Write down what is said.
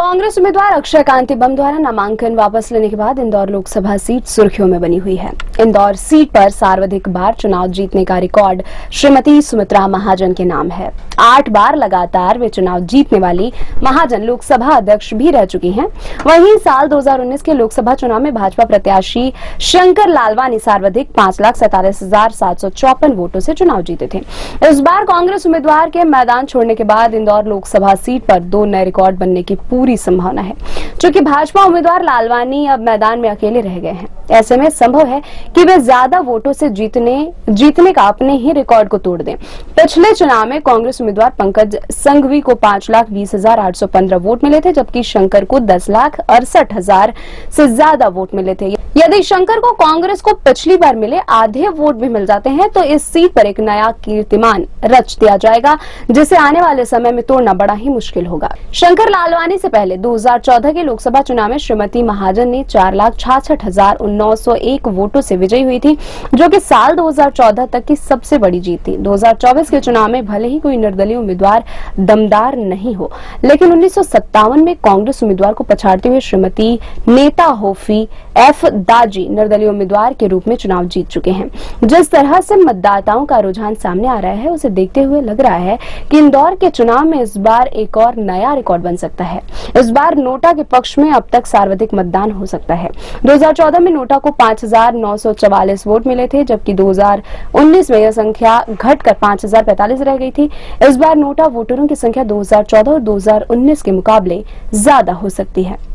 कांग्रेस उम्मीदवार अक्षय कांति बम द्वारा नामांकन वापस लेने के बाद इंदौर लोकसभा सीट सुर्खियों में बनी हुई है। इंदौर सीट पर सर्वाधिक बार चुनाव जीतने का रिकॉर्ड श्रीमती सुमित्रा महाजन के नाम है। 8 बार लगातार वे चुनाव जीतने वाली महाजन लोकसभा अध्यक्ष भी रह चुकी हैं। वहीं साल 2019 के लोकसभा चुनाव में भाजपा प्रत्याशी शंकर लालवानी सर्वाधिक 5,47,754 वोटों से चुनाव जीते थे। इस बार कांग्रेस उम्मीदवार के मैदान छोड़ने के बाद इंदौर लोकसभा सीट पर 2 नए रिकॉर्ड बनने की पूरी संभावना है। चूंकि भाजपा उम्मीदवार लालवानी अब मैदान में अकेले रह गए हैं, ऐसे में संभव है कि वे ज्यादा वोटों से जीतने का अपने ही रिकॉर्ड को तोड़ दें। पिछले चुनाव में कांग्रेस उम्मीदवार पंकज संघवी को 5,20,815 वोट मिले थे, जबकि शंकर को 10,68,000 से ज्यादा वोट मिले थे। यदि शंकर को कांग्रेस को पिछली बार मिले आधे वोट भी मिल जाते हैं तो इस सीट पर एक नया कीर्तिमान रच दिया जाएगा, जिसे आने वाले समय में तोड़ना बड़ा ही मुश्किल होगा। शंकर लालवानी से पहले 2014 के लोकसभा चुनाव में श्रीमती महाजन ने 4,66,901 वोटों से विजयी हुई थी, जो कि साल 2014 तक की सबसे बड़ी जीत थी। 2024 के चुनाव में भले ही कोई निर्दलीय उम्मीदवार दमदार नहीं हो, लेकिन 1957 में कांग्रेस उम्मीदवार को पछाड़ते हुए श्रीमती नेता होफी एफ दाजी निर्दलीय उम्मीदवार के रूप में चुनाव जीत चुके हैं। जिस तरह से मतदाताओं का रुझान सामने आ रहा है, उसे देखते हुए लग रहा है कि इंदौर के चुनाव में इस बार एक और नया रिकॉर्ड बन सकता है। इस बार नोटा के पक्ष में अब तक सर्वाधिक मतदान हो सकता है। 2014 में नोटा को 5,944 वोट मिले थे, जबकि 2019 में यह संख्या घटकर 5,045 रह गई थी। इस बार नोटा वोटरों की संख्या 2014 और 2019 के मुकाबले ज्यादा हो सकती है।